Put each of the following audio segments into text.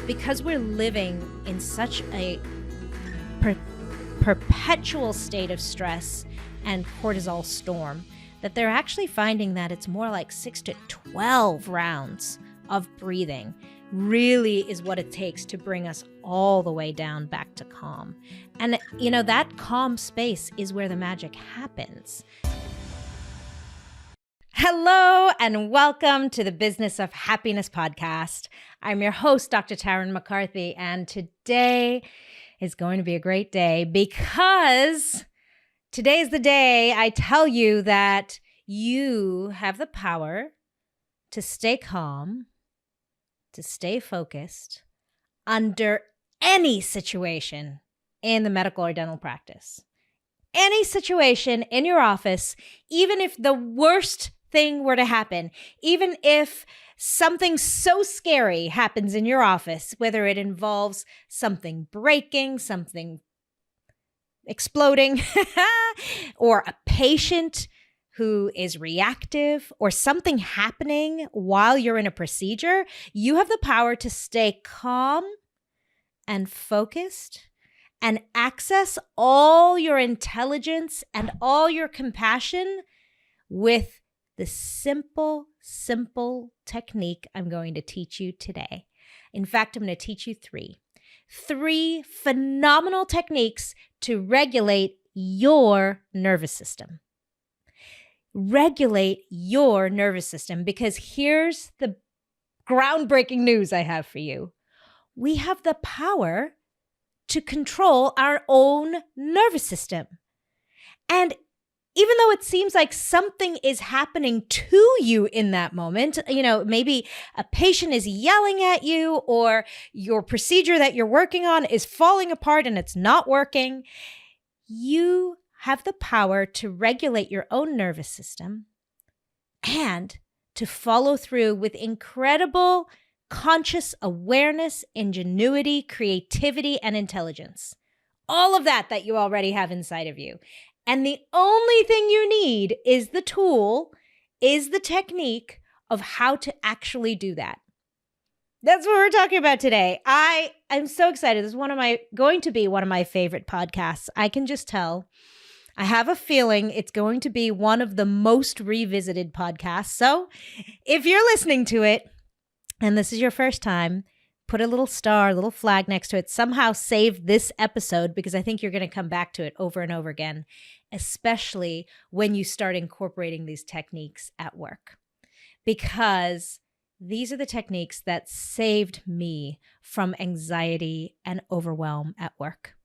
because we're living in such a perpetual state of stress and cortisol storm, that they're actually finding that it's more like 6 to 12 rounds of breathing really is what it takes to bring us all the way down back to calm. And, that calm space is where the magic happens. Hello and welcome to the Business of Happiness podcast. I'm your host, Dr. Tarryn MacCarthy, and today is going to be a great day because today is the day I tell you that you have the power to stay calm, to stay focused under any situation in the medical or dental practice. Any situation in your office, even if the worst thing were to happen, even if something so scary happens in your office, whether it involves something breaking, something exploding, or a patient who is reactive, or something happening while you're in a procedure, you have the power to stay calm and focused and access all your intelligence and all your compassion with the simple technique I'm going to teach you today. In fact, I'm going to teach you three phenomenal techniques to regulate your nervous system. Regulate your nervous system, because here's the groundbreaking news I have for you. We have the power to control our own nervous system. And even though it seems like something is happening to you in that moment, maybe a patient is yelling at you, or your procedure that you're working on is falling apart and it's not working, you have the power to regulate your own nervous system and to follow through with incredible conscious awareness, ingenuity, creativity, and intelligence. All of that you already have inside of you. And the only thing you need is the tool, is the technique of how to actually do that. That's what we're talking about today. I'm so excited. This is going to be one of my favorite podcasts. I can just tell. I have a feeling it's going to be one of the most revisited podcasts. So if you're listening to it and this is your first time, put a little star, a little flag next to it. Somehow save this episode, because I think you're going to come back to it over and over again, especially when you start incorporating these techniques at work. Because these are the techniques that saved me from anxiety and overwhelm at work.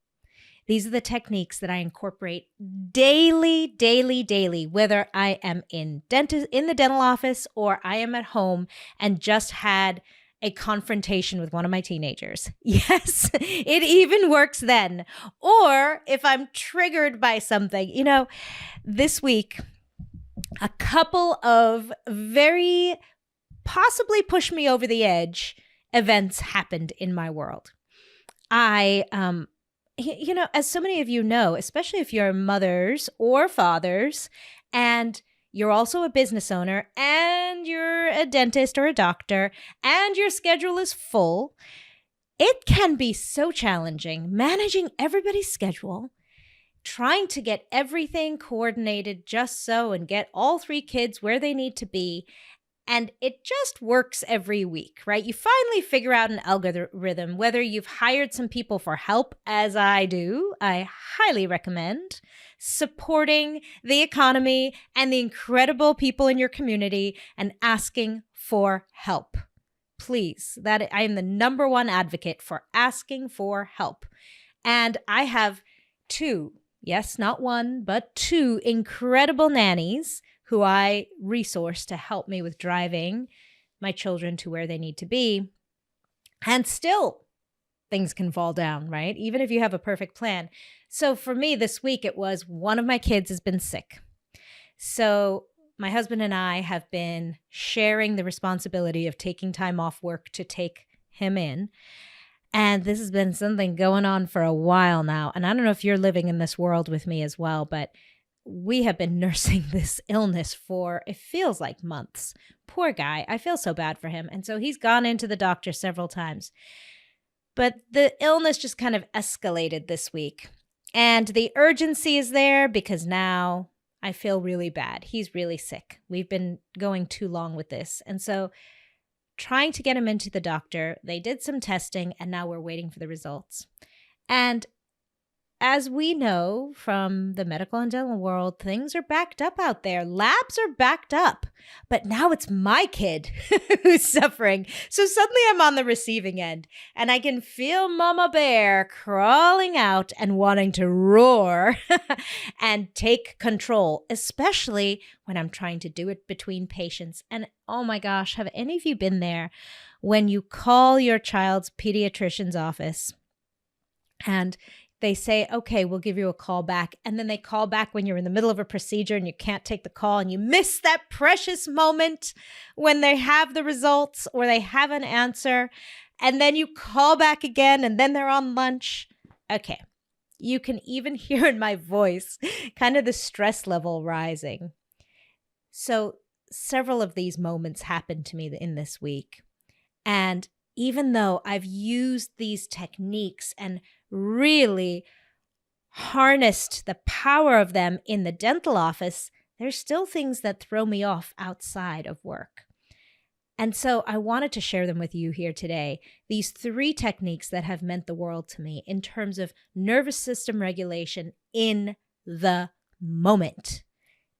These are the techniques that I incorporate daily, whether I am in the dental office or I am at home and just had a confrontation with one of my teenagers. Yes, it even works then. Or if I'm triggered by something, this week, a couple of very possibly push me over the edge events happened in my world. As so many of you know, especially if you're mothers or fathers, and you're also a business owner, and you're a dentist or a doctor, and your schedule is full, it can be so challenging managing everybody's schedule, trying to get everything coordinated just so and get all 3 kids where they need to be. And it just works every week, right? You finally figure out an algorithm, whether you've hired some people for help, as I do. I highly recommend supporting the economy and the incredible people in your community and asking for help. Please, I am the number one advocate for asking for help. And I have 2, yes, not 1, but 2 incredible nannies who I resource to help me with driving my children to where they need to be. And still, things can fall down, right? Even if you have a perfect plan. So for me this week, it was one of my kids has been sick. So my husband and I have been sharing the responsibility of taking time off work to take him in. And this has been something going on for a while now. And I don't know if you're living in this world with me as well, but we have been nursing this illness for, it feels like months. Poor guy. I feel so bad for him. And so he's gone into the doctor several times. But the illness just kind of escalated this week. And the urgency is there because now I feel really bad. He's really sick. We've been going too long with this. And so trying to get him into the doctor, they did some testing and now we're waiting for the results. And as we know from the medical and dental world, things are backed up out there. Labs are backed up. But now it's my kid who's suffering. So suddenly I'm on the receiving end and I can feel Mama Bear crawling out and wanting to roar and take control, especially when I'm trying to do it between patients. And oh my gosh, have any of you been there when you call your child's pediatrician's office and they say, okay, we'll give you a call back. And then they call back when you're in the middle of a procedure and you can't take the call and you miss that precious moment when they have the results or they have an answer. And then you call back again and then they're on lunch. Okay. You can even hear in my voice kind of the stress level rising. So several of these moments happened to me in this week. And even though I've used these techniques and really harnessed the power of them in the dental office, there's still things that throw me off outside of work. And so I wanted to share them with you here today. These 3 techniques that have meant the world to me in terms of nervous system regulation in the moment.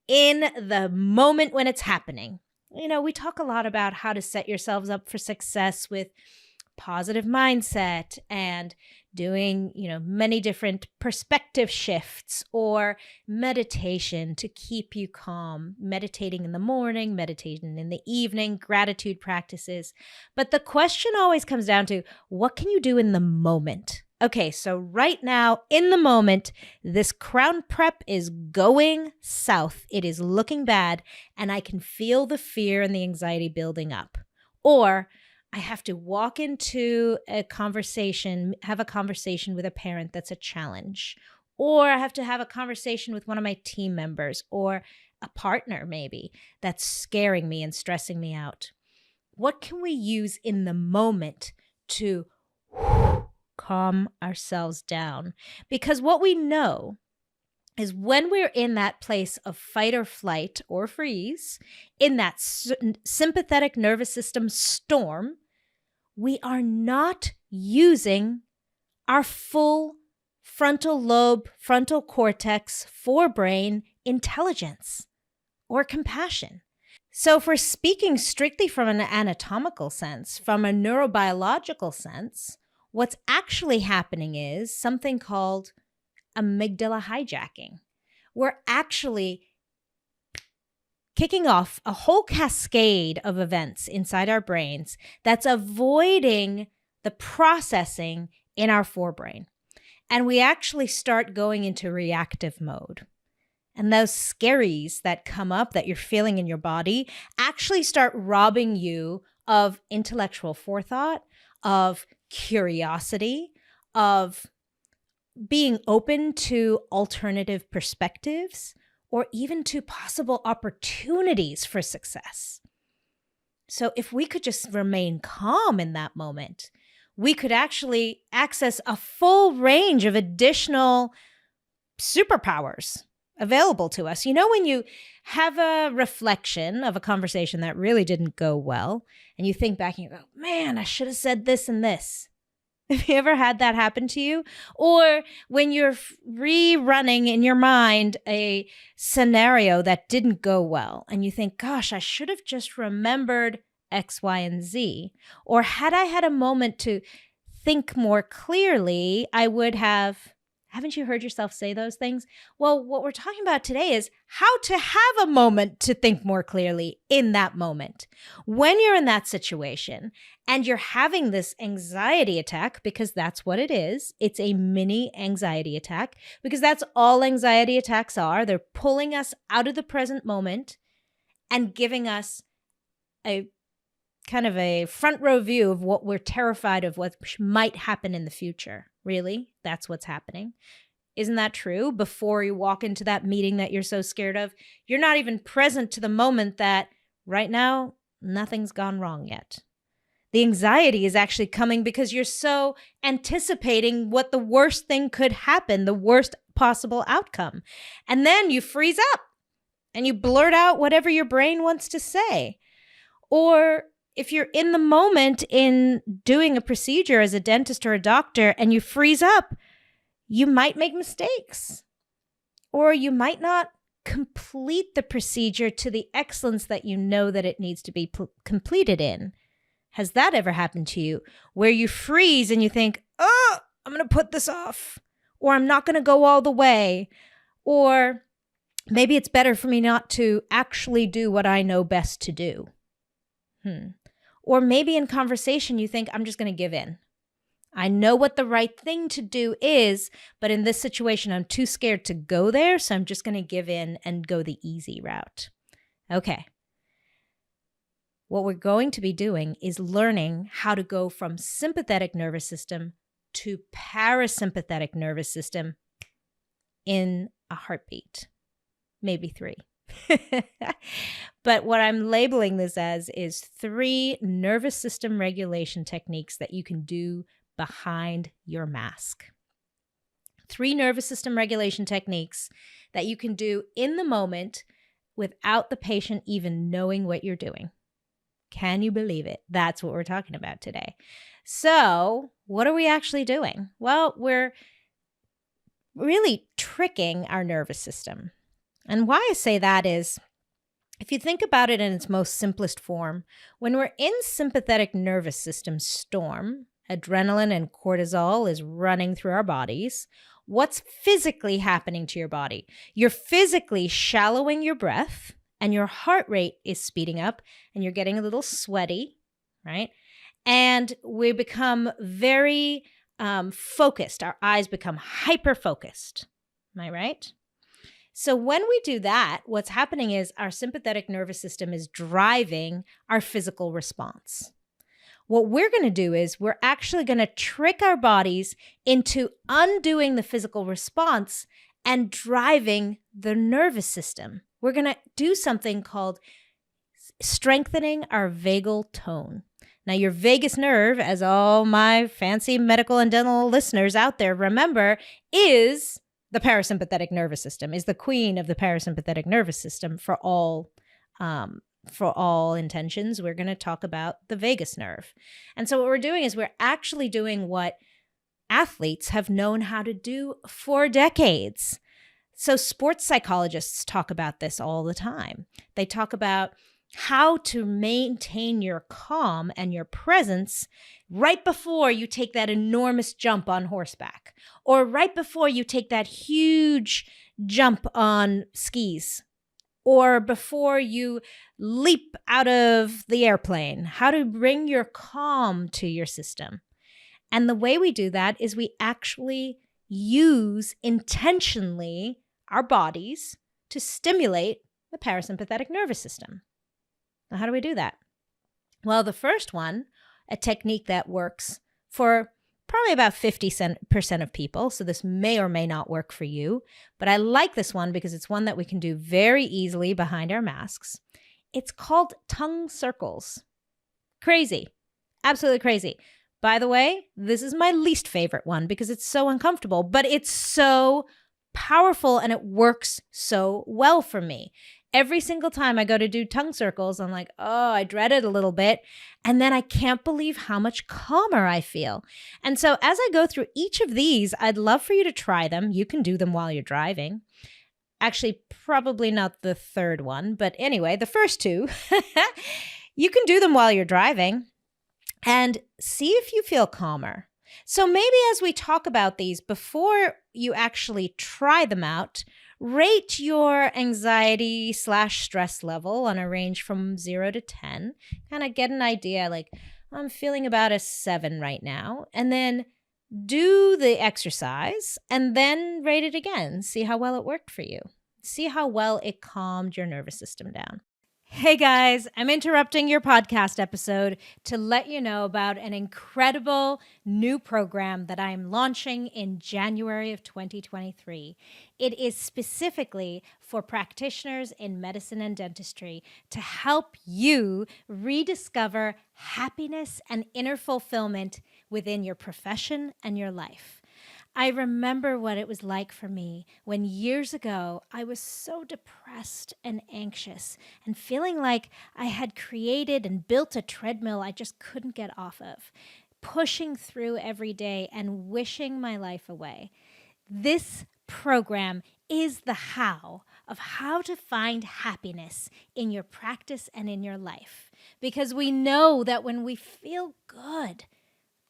In the moment when it's happening. You know, we talk a lot about how to set yourselves up for success with positive mindset and doing, many different perspective shifts or meditation to keep you calm, meditating in the morning, meditating in the evening, gratitude practices. But the question always comes down to, what can you do in the moment? Okay, so right now, in the moment, this crown prep is going south. It is looking bad, and I can feel the fear and the anxiety building up. Or I have to walk into a conversation, have a conversation with a parent that's a challenge. Or I have to have a conversation with one of my team members or a partner maybe that's scaring me and stressing me out. What can we use in the moment to calm ourselves down? Because what we know is when we're in that place of fight or flight or freeze, in that sympathetic nervous system storm, we are not using our full frontal lobe, frontal cortex, forebrain intelligence or compassion. So if we're speaking strictly from an anatomical sense, from a neurobiological sense, what's actually happening is something called amygdala hijacking. We're actually kicking off a whole cascade of events inside our brains that's avoiding the processing in our forebrain. And we actually start going into reactive mode. And those scaries that come up that you're feeling in your body actually start robbing you of intellectual forethought, of curiosity, of being open to alternative perspectives, or even to possible opportunities for success. So if we could just remain calm in that moment, we could actually access a full range of additional superpowers available to us. You know, when you have a reflection of a conversation that really didn't go well, and you think back and you go, man, I should have said this and this. Have you ever had that happen to you? Or when you're rerunning in your mind a scenario that didn't go well, and you think, gosh, I should have just remembered X, Y, and Z. Or had I had a moment to think more clearly, I would have. Haven't you heard yourself say those things? Well, what we're talking about today is how to have a moment to think more clearly in that moment. When you're in that situation and you're having this anxiety attack, because that's what it is, it's a mini anxiety attack, because that's all anxiety attacks are. They're pulling us out of the present moment and giving us a kind of a front row view of what we're terrified of, what might happen in the future. Really? That's what's happening. Isn't that true? Before you walk into that meeting that you're so scared of, you're not even present to the moment that right now, nothing's gone wrong yet. The anxiety is actually coming because you're so anticipating what the worst thing could happen, the worst possible outcome. And then you freeze up and you blurt out whatever your brain wants to say. Or if you're in the moment in doing a procedure as a dentist or a doctor and you freeze up, you might make mistakes. Or you might not complete the procedure to the excellence that you know that it needs to be completed in. Has that ever happened to you, where you freeze and you think, oh, I'm going to put this off, or I'm not going to go all the way, or maybe it's better for me not to actually do what I know best to do. Or maybe in conversation you think, I'm just going to give in. I know what the right thing to do is, but in this situation, I'm too scared to go there, so I'm just going to give in and go the easy route. Okay. What we're going to be doing is learning how to go from sympathetic nervous system to parasympathetic nervous system in a heartbeat, maybe 3. But what I'm labeling this as is 3 nervous system regulation techniques that you can do behind your mask. 3 nervous system regulation techniques that you can do in the moment without the patient even knowing what you're doing. Can you believe it? That's what we're talking about today. So, what are we actually doing? Well, we're really tricking our nervous system. And why I say that is, if you think about it in its most simplest form, when we're in sympathetic nervous system storm, adrenaline and cortisol is running through our bodies. What's physically happening to your body? You're physically shallowing your breath, and your heart rate is speeding up, and you're getting a little sweaty, right? And we become very focused. Our eyes become hyper-focused. Am I right? So when we do that, what's happening is our sympathetic nervous system is driving our physical response. What we're going to do is we're actually going to trick our bodies into undoing the physical response and driving the nervous system. We're going to do something called strengthening our vagal tone. Now, your vagus nerve, as all my fancy medical and dental listeners out there remember, is the parasympathetic nervous system, is the queen of the parasympathetic nervous system for all intentions. We're going to talk about the vagus nerve. And so what we're doing is we're actually doing what athletes have known how to do for decades. So sports psychologists talk about this all the time. They talk about how to maintain your calm and your presence right before you take that enormous jump on horseback, or right before you take that huge jump on skis, or before you leap out of the airplane. How to bring your calm to your system. And the way we do that is we actually use intentionally our bodies to stimulate the parasympathetic nervous system. Now, how do we do that? Well, the first one, a technique that works for probably about 50% of people, so this may or may not work for you, but I like this one because it's one that we can do very easily behind our masks. It's called tongue circles. Crazy. Absolutely crazy. By the way, this is my least favorite one because it's so uncomfortable, but it's so powerful and it works so well for me. Every single time I go to do tongue circles, I'm like, oh, I dread it a little bit. And then I can't believe how much calmer I feel. And so as I go through each of these, I'd love for you to try them. You can do them while you're driving. Actually, probably not the third one. But anyway, the first 2, you can do them while you're driving and see if you feel calmer. So maybe as we talk about these, before you actually try them out, rate your anxiety/stress level on a range from 0 to 10. Kind of get an idea, like, I'm feeling about a 7 right now. And then do the exercise and then rate it again. See how well it worked for you. See how well it calmed your nervous system down. Hey guys, I'm interrupting your podcast episode to let you know about an incredible new program that I am launching in January of 2023. It is specifically for practitioners in medicine and dentistry to help you rediscover happiness and inner fulfillment within your profession and your life. I remember what it was like for me when years ago I was so depressed and anxious and feeling like I had created and built a treadmill I just couldn't get off of, pushing through every day and wishing my life away. This program is the how of how to find happiness in your practice and in your life. Because we know that when we feel good,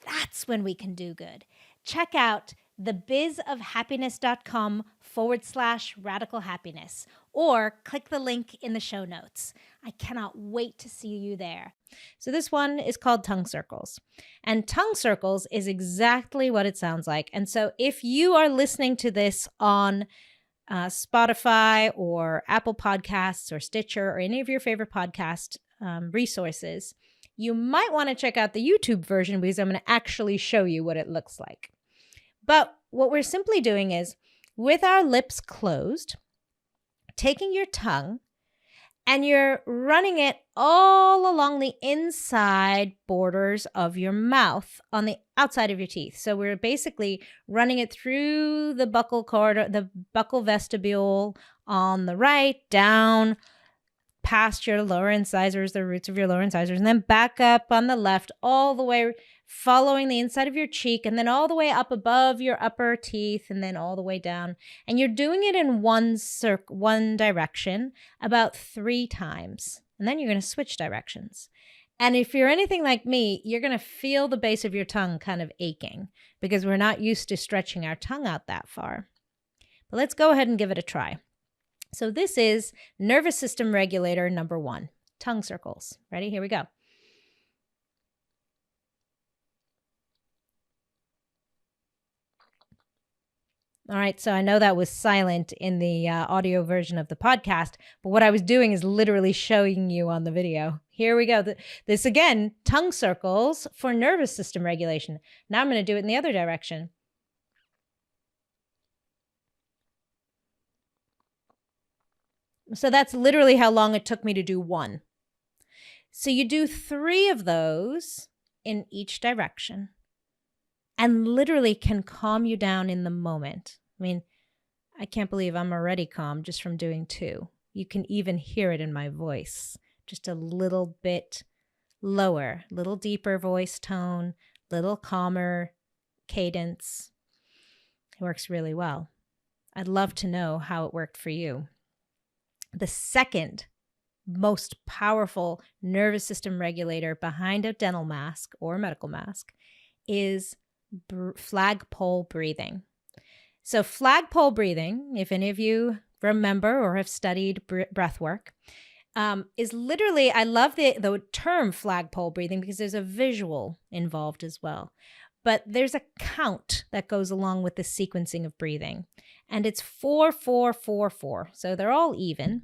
that's when we can do good. Check out thebizofhappiness.com/radical happiness or click the link in the show notes. I cannot wait to see you there. So this one is called Tongue Circles. And Tongue Circles is exactly what it sounds like. And so if you are listening to this on Spotify or Apple Podcasts or Stitcher or any of your favorite podcast resources, you might want to check out the YouTube version because I'm going to actually show you what it looks like. But what we're simply doing is, with our lips closed, taking your tongue and you're running it all along the inside borders of your mouth on the outside of your teeth. So we're basically running it through the buccal corridor, the buccal vestibule on the right, down past your lower incisors, the roots of your lower incisors, and then back up on the left, all the way following the inside of your cheek, and then all the way up above your upper teeth, and then all the way down. And you're doing it in one direction about 3 times. And then you're going to switch directions. And if you're anything like me, you're going to feel the base of your tongue kind of aching because we're not used to stretching our tongue out that far. But let's go ahead and give it a try. So this is nervous system regulator number 1, tongue circles. Ready? Here we go. All right, so I know that was silent in the audio version of the podcast, but what I was doing is literally showing you on the video. Here we go. This again, tongue circles for nervous system regulation. Now I'm going to do it in the other direction. So that's literally how long it took me to do 1. So you do 3 of those in each direction and literally can calm you down in the moment. I mean, I can't believe I'm already calm just from doing 2. You can even hear it in my voice, just a little bit lower, little deeper voice tone, little calmer cadence. It works really well. I'd love to know how it worked for you. The second most powerful nervous system regulator behind a dental mask or medical mask is flagpole breathing. So flagpole breathing, if any of you remember or have studied breath work, is literally, I love the term flagpole breathing because there's a visual involved as well. But there's a count that goes along with the sequencing of breathing. And it's 4, 4, 4, 4. So they're all even.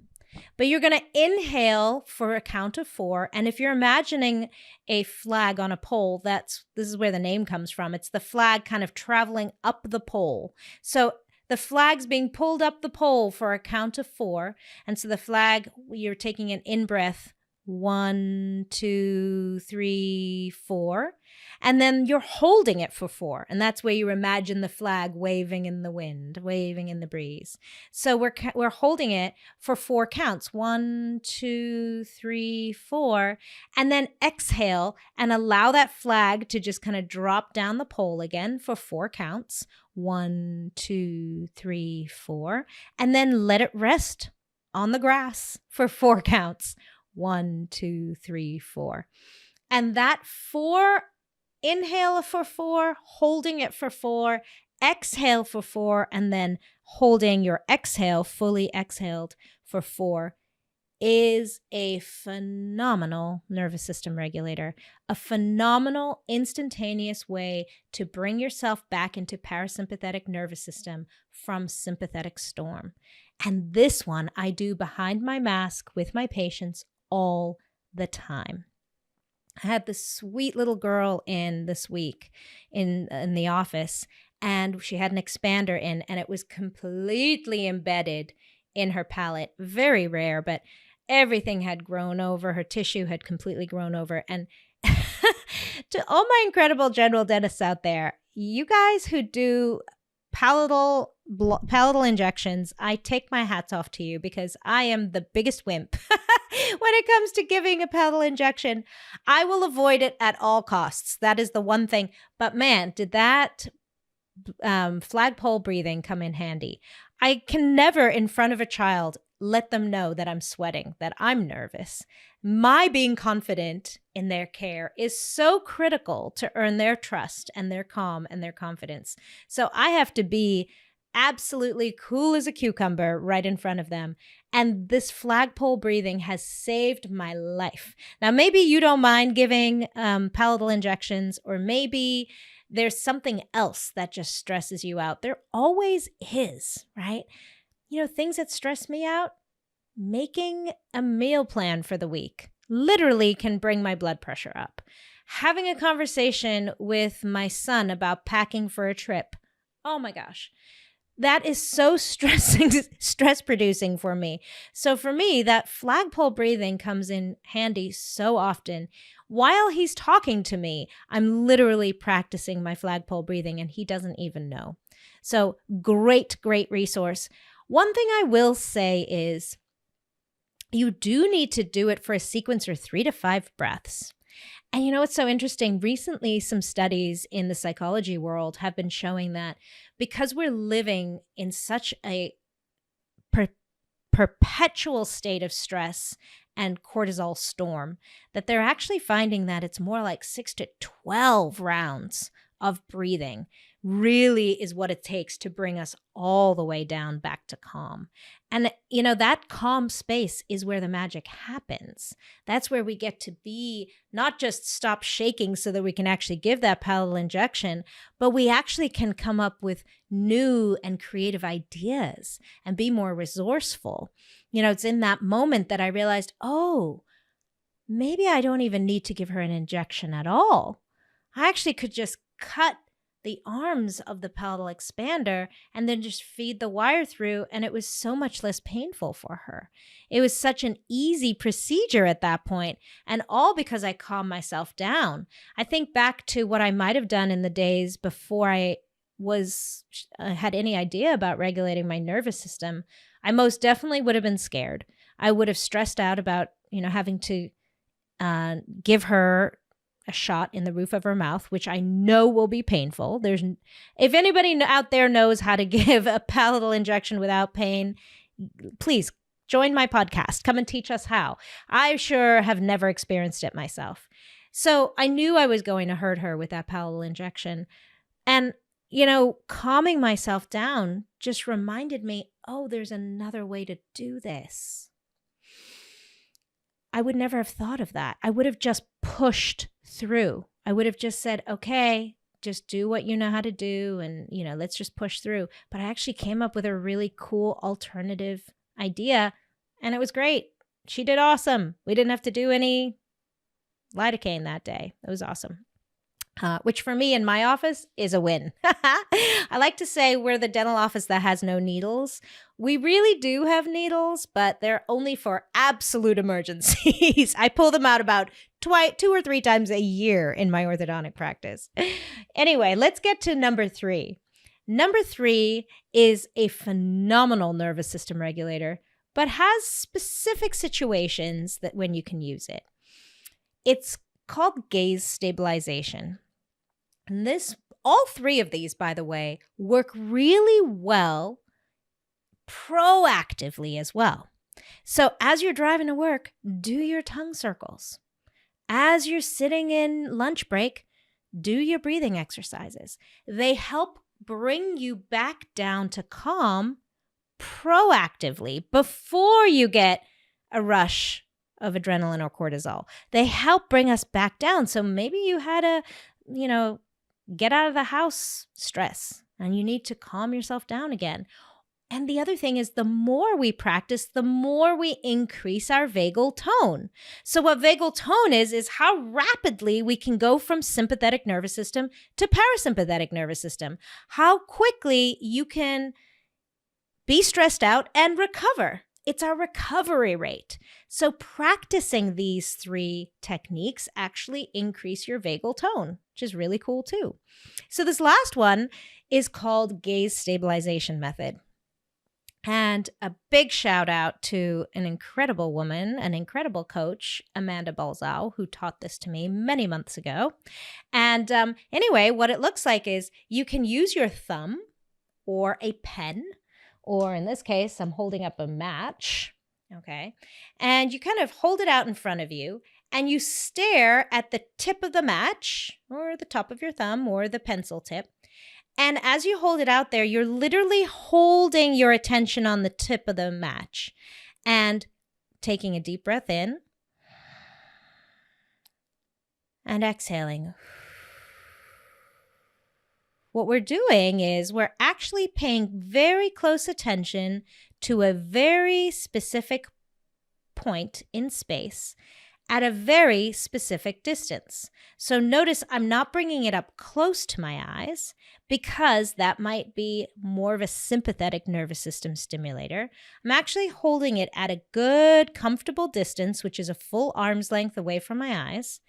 But you're going to inhale for a count of 4. And if you're imagining a flag on a pole, this is where the name comes from. It's the flag kind of traveling up the pole. So the flag's being pulled up the pole for a count of 4. And so the flag, you're taking an in-breath, 1, 2, 3, 4. And then you're holding it for 4. And that's where you imagine the flag waving in the wind, waving in the breeze. So we're holding it for 4 counts. 1, 2, 3, 4. And then exhale and allow that flag to just kind of drop down the pole again for 4 counts. 1, 2, 3, 4. And then let it rest on the grass for 4 counts. 1, 2, 3, 4. And that 4, inhale for 4, holding it for 4, exhale for 4, and then holding your exhale, fully exhaled for 4, is a phenomenal nervous system regulator, a phenomenal instantaneous way to bring yourself back into parasympathetic nervous system from sympathetic storm. And this one I do behind my mask with my patients all the time. I had this sweet little girl in this week in the office, and she had an expander in, and it was completely embedded in her palate. Very rare, but everything had grown over. Her tissue had completely grown over. And to all my incredible general dentists out there, you guys who do palatal injections, I take my hats off to you, because I am the biggest wimp when it comes to giving a palatal injection. I will avoid it at all costs. That is the one thing. But man, did that flagpole breathing come in handy. I can never, in front of a child, let them know that I'm sweating, that I'm nervous. My being confident in their care is so critical to earn their trust and their calm and their confidence. So I have to be absolutely cool as a cucumber right in front of them. And this flagpole breathing has saved my life. Now, maybe you don't mind giving palatal injections, or maybe there's something else that just stresses you out. There always is, right? You know, things that stress me out, making a meal plan for the week literally can bring my blood pressure up. Having a conversation with my son about packing for a trip, oh my gosh, that is so stress producing for me. So for me, that flagpole breathing comes in handy so often. While he's talking to me, I'm literally practicing my flagpole breathing, and he doesn't even know. So great resource. One thing I will say is you do need to do it for a sequence or 3 to 5 breaths. And you know what's so interesting? Recently, some studies in the psychology world have been showing that because we're living in such a perpetual state of stress and cortisol storm, that they're actually finding that it's more like 6 to 12 rounds of breathing really is what it takes to bring us all the way down back to calm. And, you know, that calm space is where the magic happens. That's where we get to be, not just stop shaking so that we can actually give that palatal injection, but we actually can come up with new and creative ideas and be more resourceful. You know, it's in that moment that I realized, oh, maybe I don't even need to give her an injection at all. I actually could just cut the arms of the palatal expander and then just feed the wire through, and it was so much less painful for her. It was such an easy procedure at that point, and all because I calmed myself down. I think back to what I might have done in the days before I had any idea about regulating my nervous system. I most definitely would have been scared. I would have stressed out about, having to give her a shot in the roof of her mouth, which I know will be painful. If anybody out there knows how to give a palatal injection without pain, please join my podcast. Come and teach us how. I sure have never experienced it myself. So I knew I was going to hurt her with that palatal injection. And, calming myself down just reminded me, oh, there's another way to do this. I would never have thought of that. I would have just pushed through. I would have just said, okay, just do what you know how to do. And, let's just push through. But I actually came up with a really cool alternative idea, and it was great. She did awesome. We didn't have to do any lidocaine that day. It was awesome. Which for me in my office is a win. I like to say we're the dental office that has no needles. We really do have needles, but they're only for absolute emergencies. I pull them out about 2 or 3 times a year in my orthodontic practice. Anyway, let's get to number 3. Number 3 is a phenomenal nervous system regulator, but has specific situations that when you can use it. It's called gaze stabilization. And all 3 of these, by the way, work really well proactively as well. So as you're driving to work, do your tongue circles. As you're sitting in lunch break, do your breathing exercises. They help bring you back down to calm proactively before you get a rush of adrenaline or cortisol. They help bring us back down. So maybe you had a, get out of the house stress and you need to calm yourself down again. And the other thing is the more we practice, the more we increase our vagal tone. So what vagal tone is how rapidly we can go from sympathetic nervous system to parasympathetic nervous system. How quickly you can be stressed out and recover. It's our recovery rate. So practicing these 3 techniques actually increase your vagal tone, which is really cool too. So this last one is called gaze stabilization method. And a big shout out to an incredible woman, an incredible coach, Amanda Balzau, who taught this to me many months ago. And anyway, what it looks like is you can use your thumb or a pen, or in this case, I'm holding up a match, okay? And you kind of hold it out in front of you and you stare at the tip of the match or the top of your thumb or the pencil tip. And as you hold it out there, you're literally holding your attention on the tip of the match and taking a deep breath in and exhaling. What we're doing is we're actually paying very close attention to a very specific point in space at a very specific distance. So notice I'm not bringing it up close to my eyes because that might be more of a sympathetic nervous system stimulator. I'm actually holding it at a good, comfortable distance, which is a full arm's length away from my eyes.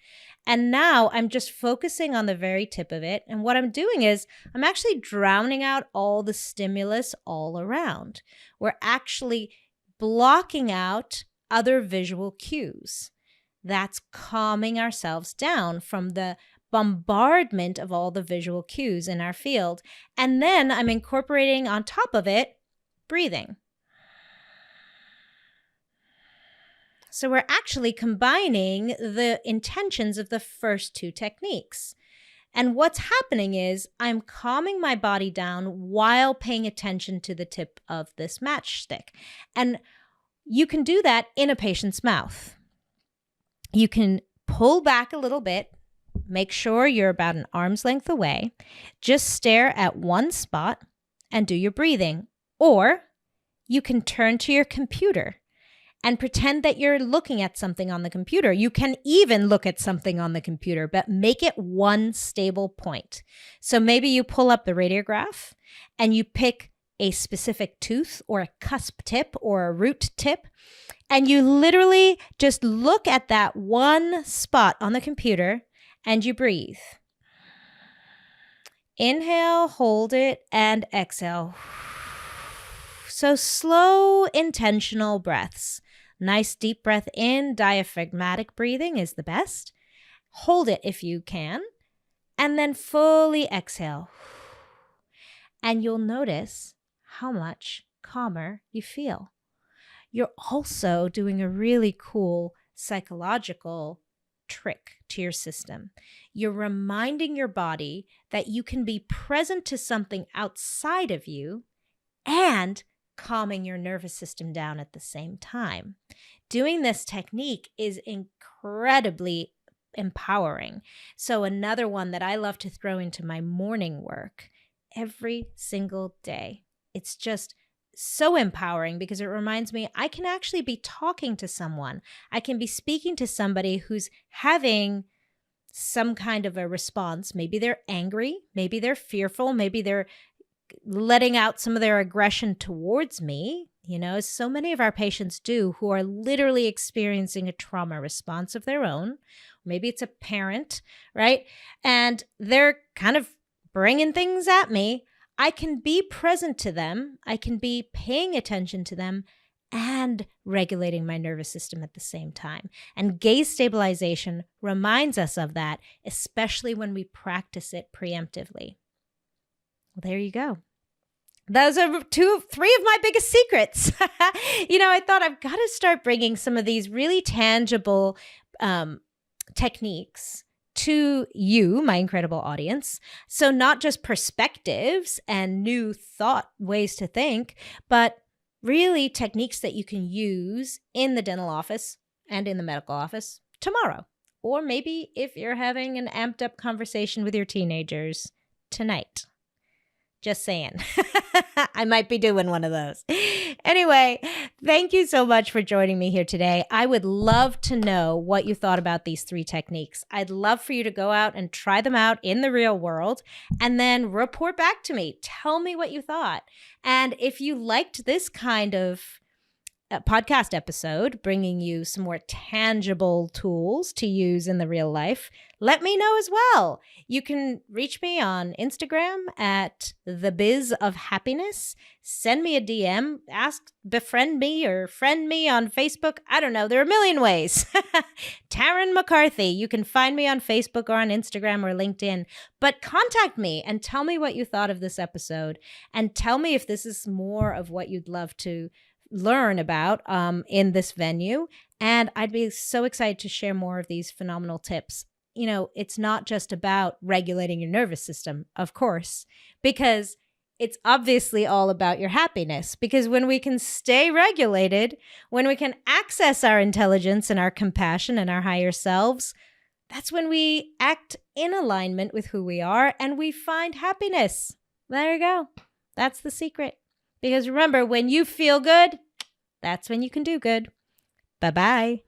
And now I'm just focusing on the very tip of it. And what I'm doing is I'm actually drowning out all the stimulus all around. We're actually blocking out other visual cues. That's calming ourselves down from the bombardment of all the visual cues in our field. And then I'm incorporating on top of it breathing. So we're actually combining the intentions of the first 2 techniques. And what's happening is I'm calming my body down while paying attention to the tip of this matchstick. And you can do that in a patient's mouth. You can pull back a little bit, make sure you're about an arm's length away, just stare at one spot and do your breathing. Or you can turn to your computer and pretend that you're looking at something on the computer. You can even look at something on the computer, but make it one stable point. So maybe you pull up the radiograph and you pick a specific tooth or a cusp tip or a root tip, and you literally just look at that one spot on the computer and you breathe. Inhale, hold it, and exhale. So slow, intentional breaths. Nice deep breath in, diaphragmatic breathing is the best. Hold it if you can, and then fully exhale. And you'll notice how much calmer you feel. You're also doing a really cool psychological trick to your system. You're reminding your body that you can be present to something outside of you and calming your nervous system down at the same time. Doing this technique is incredibly empowering. So another one that I love to throw into my morning work every single day. It's just so empowering because it reminds me I can actually be talking to someone. I can be speaking to somebody who's having some kind of a response. Maybe they're angry, maybe they're fearful, maybe they're letting out some of their aggression towards me, as so many of our patients do, who are literally experiencing a trauma response of their own. Maybe it's a parent, right? And they're kind of bringing things at me. I can be present to them. I can be paying attention to them and regulating my nervous system at the same time. And gaze stabilization reminds us of that, especially when we practice it preemptively. Well, there you go. Those are 3 of my biggest secrets. I thought I've got to start bringing some of these really tangible techniques to you, my incredible audience. So not just perspectives and new thought ways to think, but really techniques that you can use in the dental office and in the medical office tomorrow. Or maybe if you're having an amped up conversation with your teenagers tonight. Just saying. I might be doing one of those. Anyway, thank you so much for joining me here today. I would love to know what you thought about these 3 techniques. I'd love for you to go out and try them out in the real world and then report back to me. Tell me what you thought. And if you liked this kind of podcast episode, bringing you some more tangible tools to use in the real life, let me know as well. You can reach me on Instagram at @thebizofhappiness. Send me a DM, befriend me or friend me on Facebook. I don't know. There are a million ways. Tarryn MacCarthy. You can find me on Facebook or on Instagram or LinkedIn. But contact me and tell me what you thought of this episode. And tell me if this is more of what you'd love to learn about in this venue. And I'd be so excited to share more of these phenomenal tips. It's not just about regulating your nervous system, of course, because it's obviously all about your happiness. Because when we can stay regulated, when we can access our intelligence and our compassion and our higher selves, that's when we act in alignment with who we are and we find happiness. There you go. That's the secret. Because remember, when you feel good, that's when you can do good. Bye-bye.